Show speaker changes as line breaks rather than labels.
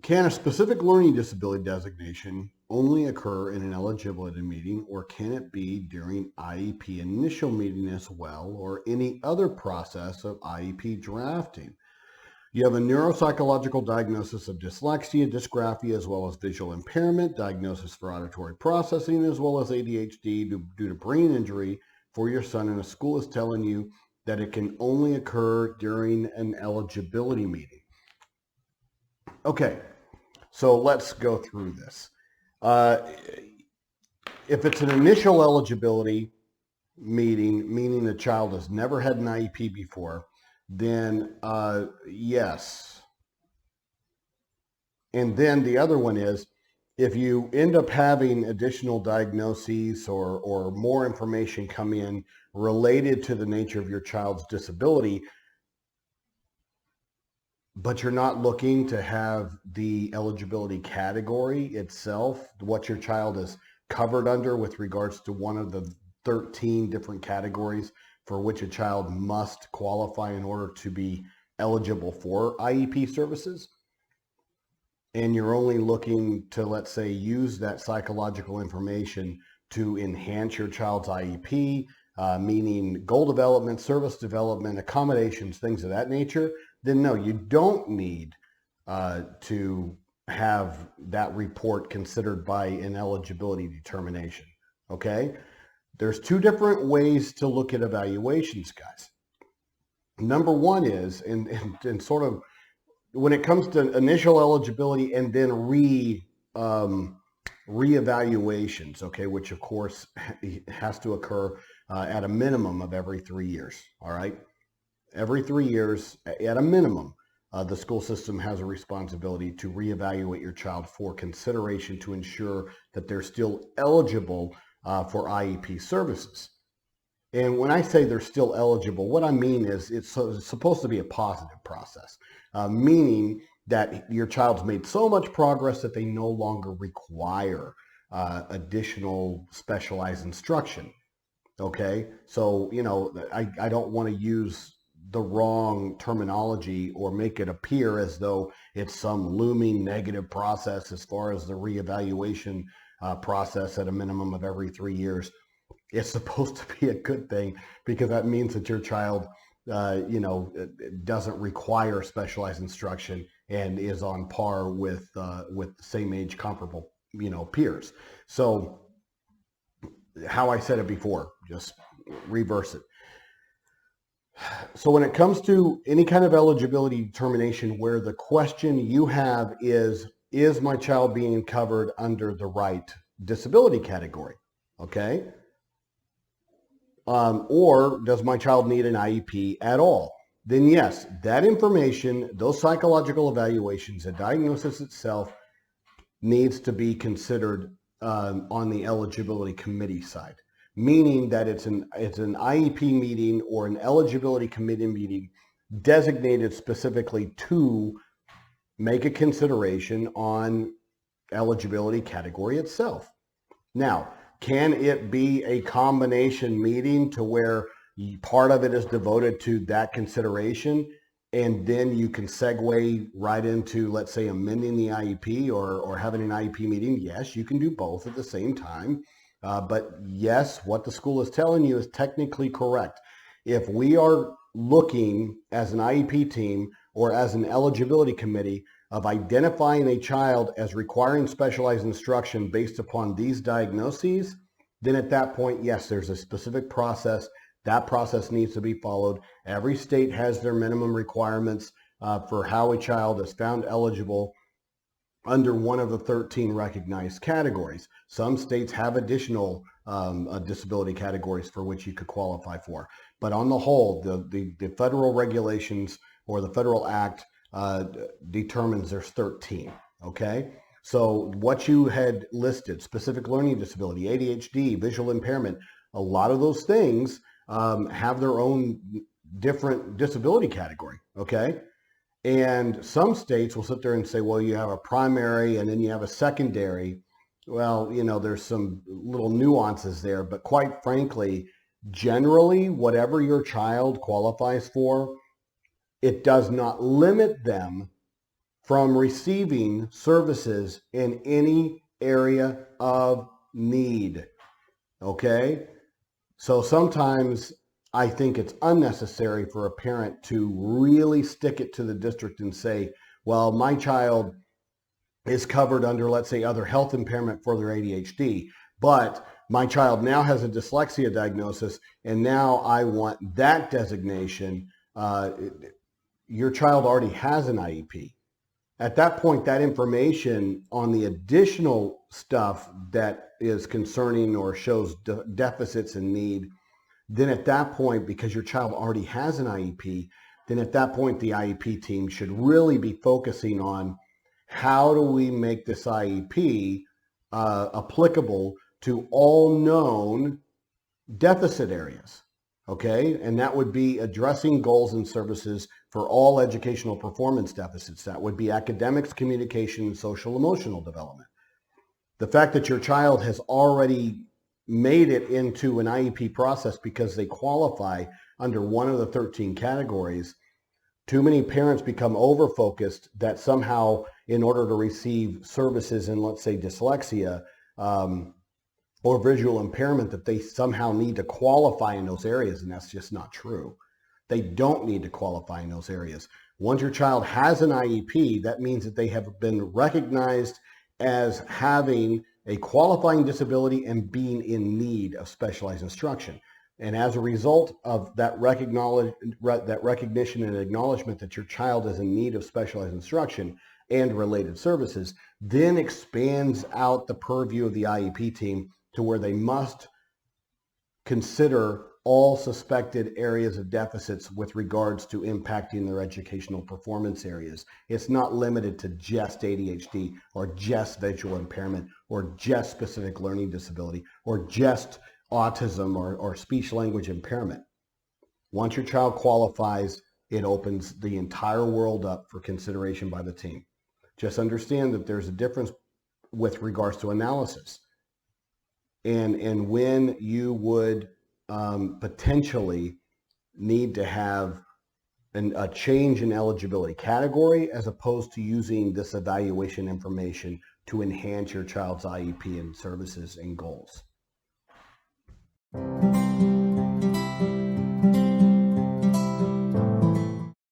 Can a specific learning disability designation only occur in an eligibility meeting, or can it be during IEP initial meeting as well, or any other process of IEP drafting? You have a neuropsychological diagnosis of dyslexia, dysgraphia, as well as visual impairment, diagnosis for auditory processing, as well as ADHD due to brain injury for your son, and a school is telling you that it can only occur during an eligibility meeting. Okay, so let's go through this. If it's an initial eligibility meeting, meaning the child has never had an IEP before, then yes. And then the other one is, if you end up having additional diagnoses or more information come in related to the nature of your child's disability, but you're not looking to have the eligibility category itself, what your child is covered under with regards to one of the 13 different categories for which a child must qualify in order to be eligible for IEP services, and you're only looking to, let's say, use that psychological information to enhance your child's IEP, meaning goal development, service development, accommodations, things of that nature, then no, you don't need to have that report considered by an eligibility determination, okay? There's two different ways to look at evaluations, guys. Number one is, and sort of when it comes to initial eligibility and then reevaluations, okay, which of course has to occur at a minimum of every 3 years, all right? Every 3 years, at a minimum, the school system has a responsibility to reevaluate your child for consideration to ensure that they're still eligible for IEP services. And when I say they're still eligible, what I mean is it's supposed to be a positive process, meaning that your child's made so much progress that they no longer require additional specialized instruction. Okay, so, you know, I don't want to use the wrong terminology or make it appear as though it's some looming negative process as far as the reevaluation process at a minimum of every 3 years. It's supposed to be a good thing because that means that your child, doesn't require specialized instruction and is on par with same age comparable, peers. So how I said it before, just reverse it. So when it comes to any kind of eligibility determination where the question you have is my child being covered under the right disability category? Okay. Or does my child need an IEP at all? Then yes, that information, those psychological evaluations, the diagnosis itself needs to be considered on the eligibility committee side, meaning that it's an IEP meeting or an eligibility committee meeting designated specifically to make a consideration on eligibility category itself. Now, can it be a combination meeting to where part of it is devoted to that consideration and then you can segue right into, let's say, amending the IEP or having an IEP meeting? Yes, you can do both at the same time. But yes, what the school is telling you is technically correct. If we are looking as an IEP team or as an eligibility committee of identifying a child as requiring specialized instruction based upon these diagnoses, then at that point, yes, there's a specific process. That process needs to be followed. Every state has their minimum requirements for how a child is found eligible under one of the 13 recognized categories. Some states have additional disability categories for which you could qualify for. But on the whole, the federal regulations or the federal act determines there's 13, okay? So what you had listed, specific learning disability, ADHD, visual impairment, a lot of those things have their own different disability category, okay? And some states will sit there and say, well, you have a primary and then you have a secondary. Well, there's some little nuances there, but quite frankly, generally, whatever your child qualifies for, it does not limit them from receiving services in any area of need. Okay? So sometimes I think it's unnecessary for a parent to really stick it to the district and say, well, my child is covered under, let's say, other health impairment for their ADHD, but my child now has a dyslexia diagnosis, and now I want that designation. Your child already has an IEP. At that point, that information on the additional stuff that is concerning or shows deficits and need, then at that point, because your child already has an IEP, then at that point, the IEP team should really be focusing on how do we make this IEP applicable to all known deficit areas, okay? And that would be addressing goals and services for all educational performance deficits. That would be academics, communication, and social emotional development. The fact that your child has already made it into an IEP process because they qualify under one of the 13 categories, too many parents become over-focused that somehow in order to receive services in, let's say, dyslexia or visual impairment, that they somehow need to qualify in those areas, and that's just not true. They don't need to qualify in those areas. Once your child has an IEP, that means that they have been recognized as having a qualifying disability and being in need of specialized instruction. And as a result of that recognition and acknowledgement that your child is in need of specialized instruction and related services, then expands out the purview of the IEP team to where they must consider all suspected areas of deficits with regards to impacting their educational performance areas. It's not limited to just ADHD or just visual impairment or just specific learning disability or just autism or speech language impairment. Once your child qualifies, it opens the entire world up for consideration by the team. Just understand that there's a difference with regards to analysis and when you would potentially need to have a change in eligibility category as opposed to using this evaluation information to enhance your child's IEP and services and goals.